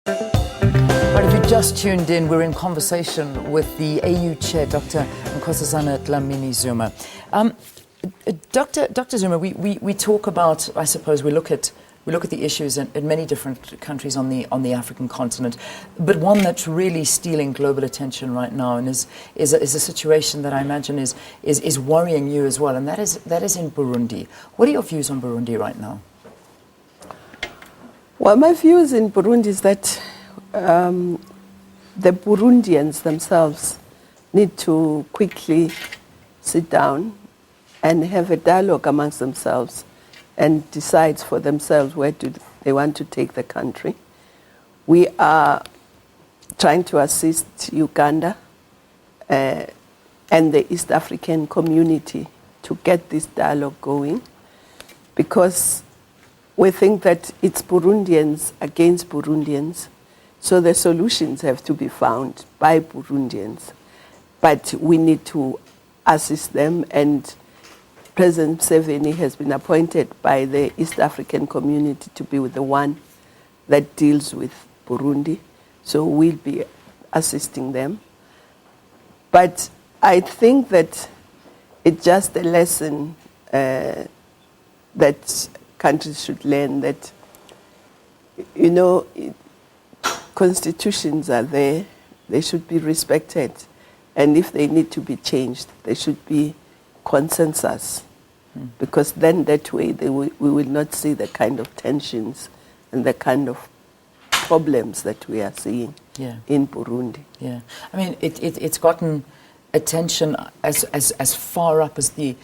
Right, if you just tuned in, we're in conversation with the AU Chair, Dr. Nkosazana Dlamini-Zuma. Dr. Zuma, we talk about, I suppose, we look at the issues in many different countries on the African continent, but one that's really stealing global attention right now and is a situation that I imagine is worrying you as well, and that is in Burundi. What are your views on Burundi right now? Well, my views in Burundi is that the Burundians themselves need to quickly sit down and have a dialogue amongst themselves and decide for themselves where they want to take the country. We are trying to assist Uganda and the East African community to get this dialogue going, because we think that it's Burundians against Burundians. So the solutions have to be found by Burundians, but we need to assist them, and President Museveni has been appointed by the East African community to be the one that deals with Burundi, so we'll be assisting them. But I think that it's just a lesson that countries should learn, that, you know, constitutions are there, they should be respected, and if they need to be changed, there should be consensus, because then that way we will not see the kind of tensions and the kind of problems that we are seeing in Burundi. Yeah, I mean, it's gotten attention as far up as the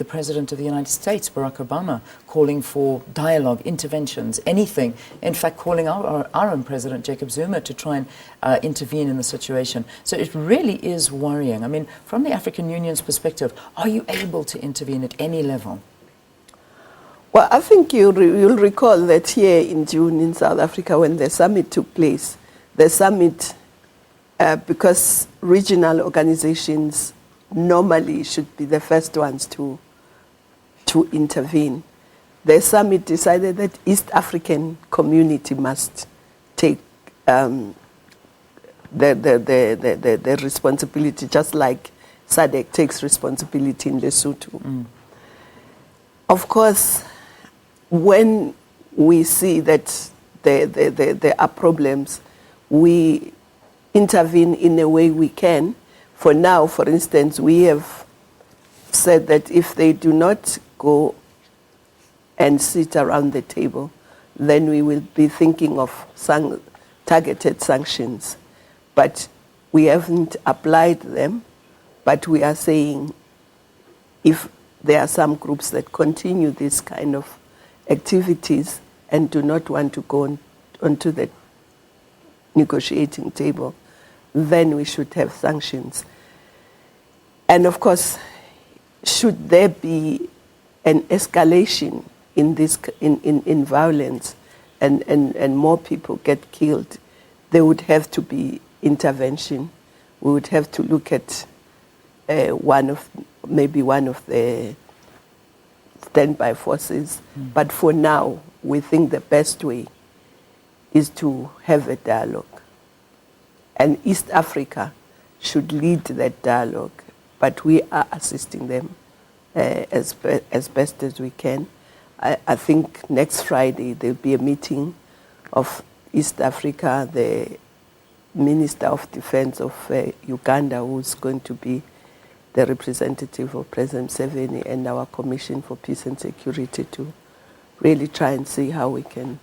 President of the United States, Barack Obama, calling for dialogue, interventions, anything. In fact, calling our own President, Jacob Zuma, to try and intervene in the situation. So it really is worrying. I mean, from the African Union's perspective, are you able to intervene at any level? Well, I think you'll recall that here in June in South Africa, when the summit took place, the summit, because regional organizations normally should be the first ones to intervene, the summit decided that East African community must take the responsibility, just like SADC takes responsibility in Lesotho. Of course, when we see that there are problems, we intervene in a way we can. For now, for instance, we have said that if they do not go and sit around the table, then we will be thinking of targeted sanctions. But we haven't applied them, but we are saying if there are some groups that continue this kind of activities and do not want to go onto the negotiating table, then we should have sanctions. And of course, should there be an escalation in this in violence and more people get killed, there would have to be intervention. We would have to look at one of the standby forces. But for now, we think the best way is to have a dialogue. And East Africa should lead that dialogue, but we are assisting them as best as we can. I think next Friday there'll be a meeting of East Africa, the Minister of Defense of Uganda, who's going to be the representative of President Museveni, and our Commission for Peace and Security, to really try and see how we can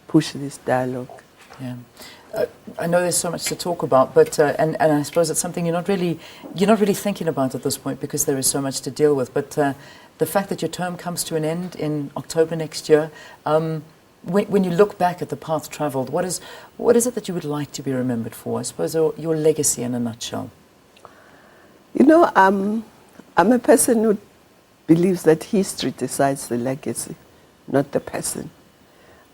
push this dialogue. Yeah. I know there's so much to talk about, but and I suppose it's something you're not really thinking about at this point, because there is so much to deal with. But the fact that your term comes to an end in October next year, when you look back at the path travelled, what is it that you would like to be remembered for? I suppose your legacy in a nutshell. You know, I'm a person who believes that history decides the legacy, not the person.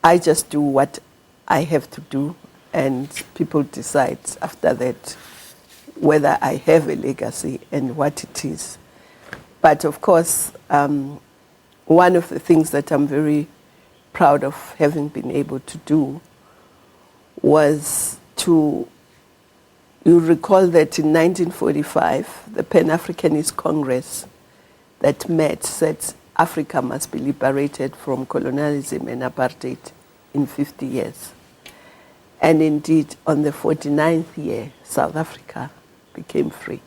I just do what I have to do, and people decide after that whether I have a legacy and what it is. But of course, one of the things that I'm very proud of having been able to do was to, you recall that in 1945, the Pan-Africanist Congress that met said Africa must be liberated from colonialism and apartheid in 50 years. And indeed, on the 49th year, South Africa became free.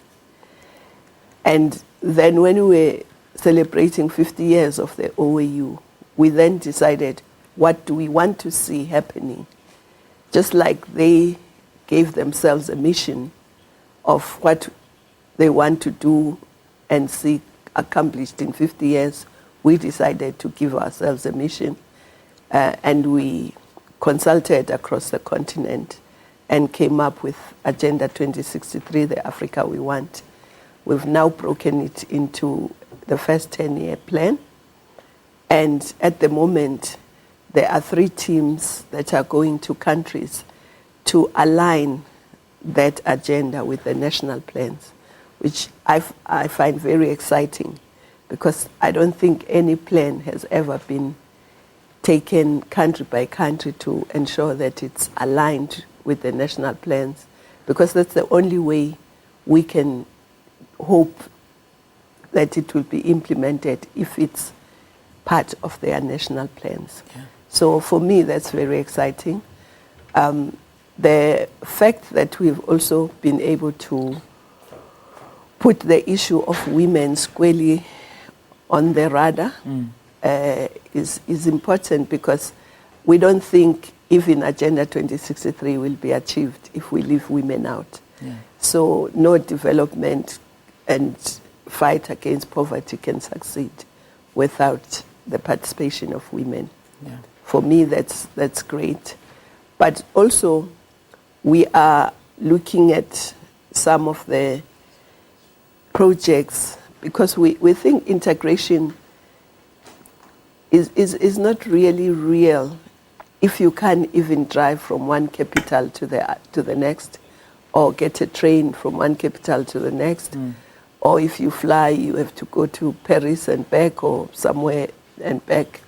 And then when we were celebrating 50 years of the OAU, we then decided, what do we want to see happening? Just like they gave themselves a mission of what they want to do and see accomplished in 50 years, we decided to give ourselves a mission, and we consulted across the continent and came up with Agenda 2063, the Africa we want. We've now broken it into the first 10-year plan, and at the moment there are 3 teams that are going to countries to align that agenda with the national plans, which I find very exciting, because I don't think any plan has ever been taken country by country to ensure that it's aligned with the national plans, because that's the only way we can hope that it will be implemented if it's part of their national plans. Yeah. So for me, that's very exciting. The fact that we've also been able to put the issue of women squarely on the radar is important, because we don't think even Agenda 2063 will be achieved if we leave women out. Yeah. So no development and fight against poverty can succeed without the participation of women. Yeah. For me, that's great. But also, we are looking at some of the projects, because we think integration is not really real if you can't even drive from one capital to the next, or get a train from one capital to the next, or if you fly, you have to go to Paris and back, or somewhere and back.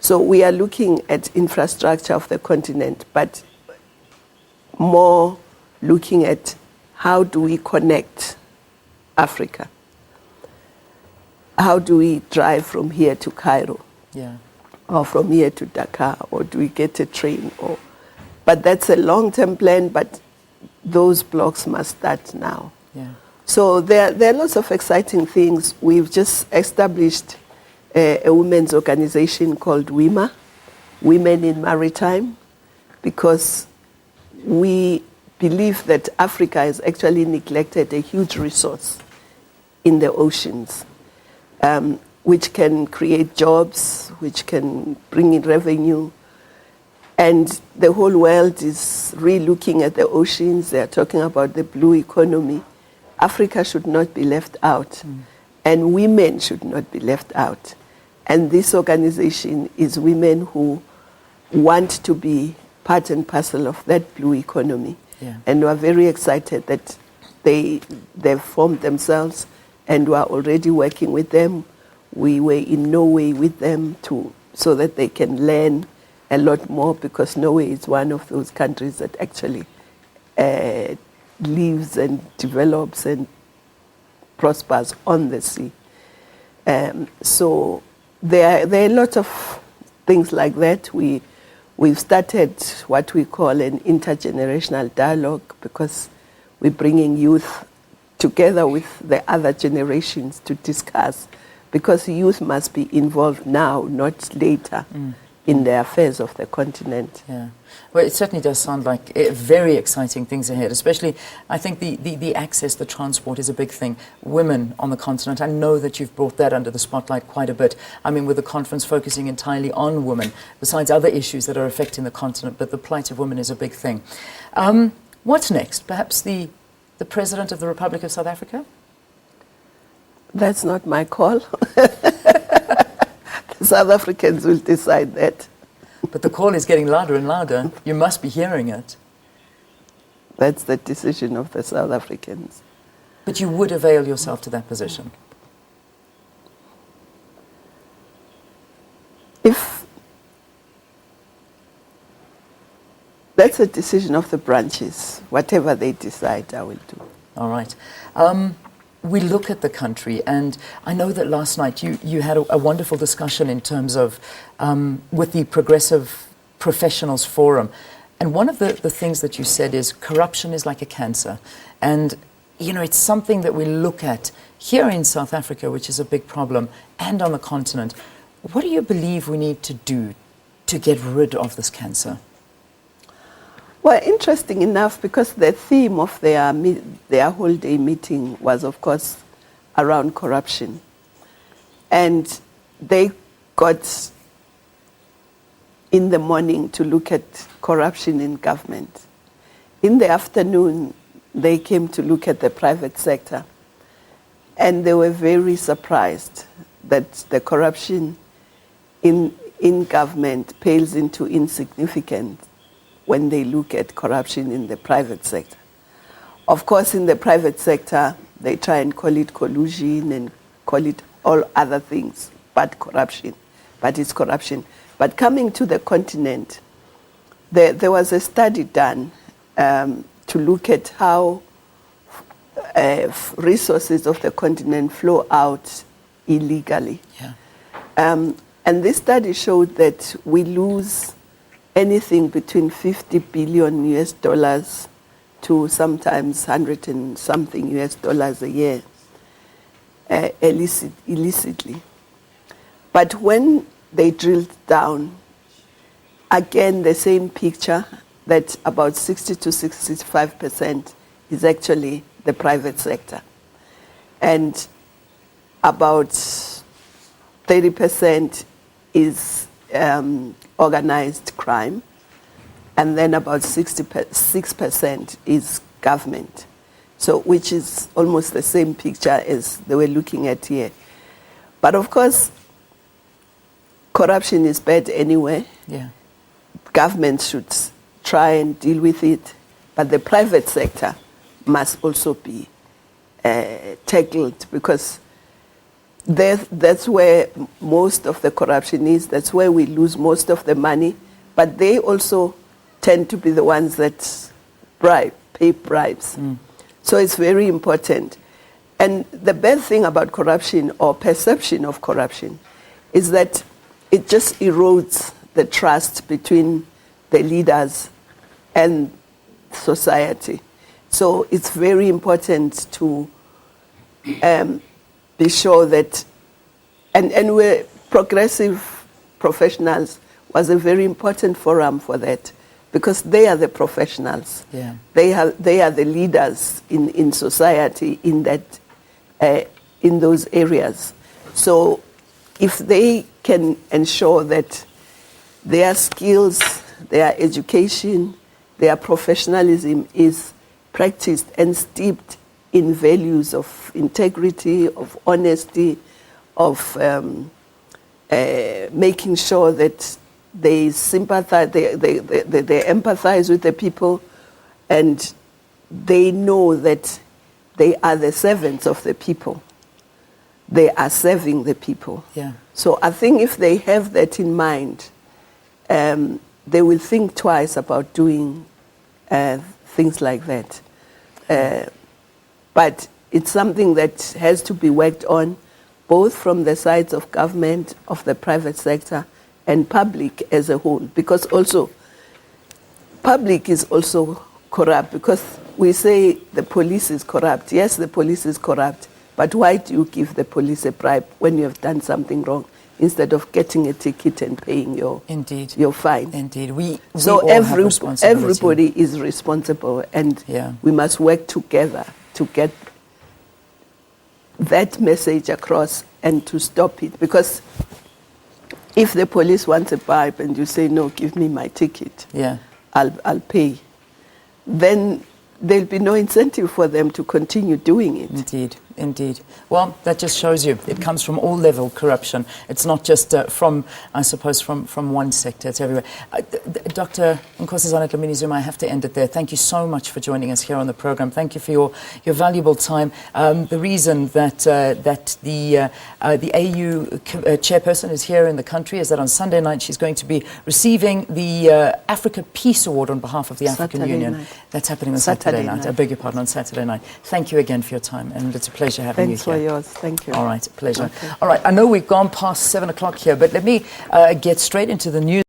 So we are looking at infrastructure of the continent, but more looking at how do we connect Africa? How do we drive from here to Cairo? Yeah. Or from here to Dakar, or do we get a train? But that's a long-term plan, but those blocks must start now. Yeah. So there are lots of exciting things. We've just established a women's organization called WIMA, Women in Maritime, because we believe that Africa has actually neglected a huge resource in the oceans, which can create jobs, which can bring in revenue. And the whole world is re-looking at the oceans. They are talking about the blue economy. Africa should not be left out, and women should not be left out. And this organization is women who want to be part and parcel of that blue economy. Yeah. And we are very excited that they've formed themselves, and we are already working with them. We were in Norway with them so that they can learn a lot more, because Norway is one of those countries that actually lives and develops and prospers on the sea. So there are a lot of things like that. We've started what we call an intergenerational dialogue, because we're bringing youth together with the other generations to discuss, because youth must be involved now, not later, in the affairs of the continent. Yeah. Well, it certainly does sound like very exciting things ahead, especially I think the access, the transport is a big thing. Women on the continent, I know that you've brought that under the spotlight quite a bit. I mean, with the conference focusing entirely on women, besides other issues that are affecting the continent, but the plight of women is a big thing. What's next? Perhaps the President of the Republic of South Africa? That's not my call. The South Africans will decide that. But the call is getting louder and louder. You must be hearing it. That's the decision of the South Africans. But you would avail yourself to that position? If That's a decision of the branches. Whatever they decide, I will do. All right. We look at the country, and I know that last night you had a wonderful discussion in terms of with the Progressive Professionals Forum. And one of the things that you said is corruption is like a cancer. And, you know, it's something that we look at here in South Africa, which is a big problem, and on the continent. What do you believe we need to do to get rid of this cancer? Well, interesting enough, because the theme of their whole day meeting was, of course, around corruption. And they got in the morning to look at corruption in government. In the afternoon, they came to look at the private sector. And they were very surprised that the corruption in government pales into insignificance when they look at corruption in the private sector. Of course, in the private sector, they try and call it collusion and call it all other things, but corruption. But it's corruption. But coming to the continent, there was a study done to look at how resources of the continent flow out illegally. Yeah. And this study showed that we lose anything between 50 billion US dollars to sometimes 100 and something US dollars a year illicitly. But when they drilled down, again the same picture, that about 60 to 65% is actually the private sector. And about 30% is organized crime, and then about 6% is government. So, which is almost the same picture as they were looking at here. But of course, corruption is bad anyway. Yeah. Government should try and deal with it, but the private sector must also be tackled, because that's where most of the corruption is. That's where we lose most of the money. But they also tend to be the ones that pay bribes. So it's very important. And the bad thing about corruption, or perception of corruption, is that it just erodes the trust between the leaders and society. So it's very important to be sure that, and we're Progressive Professionals was a very important forum for that, because they are the professionals. Yeah. They are the leaders in society in that in those areas. So if they can ensure that their skills, their education, their professionalism is practiced and steeped in values of integrity, of honesty, of making sure that they sympathize, they empathize with the people, and they know that they are the servants of the people. They are serving the people. Yeah. So I think if they have that in mind, they will think twice about doing things like that. But it's something that has to be worked on, both from the sides of government, of the private sector, and public as a whole. Because also, public is also corrupt, because we say the police is corrupt. Yes, the police is corrupt, but why do you give the police a bribe when you have done something wrong, instead of getting a ticket and paying your fine? Indeed. So all have responsibility. everybody is responsible, and we must work together to get that message across and to stop it. Because if the police wants a bribe and you say, no, give me my ticket, I'll pay, then there'll be no incentive for them to continue doing it. Indeed. Indeed. Well, that just shows you it comes from all level corruption. It's not just from, I suppose, from one sector. It's everywhere. Dr. Nkosazana Dlamini-Zuma, I have to end it there. Thank you so much for joining us here on the program. Thank you for your valuable time. The reason that the AU chairperson is here in the country is that on Sunday night she's going to be receiving the Africa Peace Award on behalf of the African Union. Night. That's happening on Saturday night. I beg your pardon, on Saturday night. Thank you again for your time, and it's a pleasure having you here. Thanks for yours. Thank you. All right, pleasure. Okay. All right, I know we've gone past 7 o'clock here, but let me get straight into the news.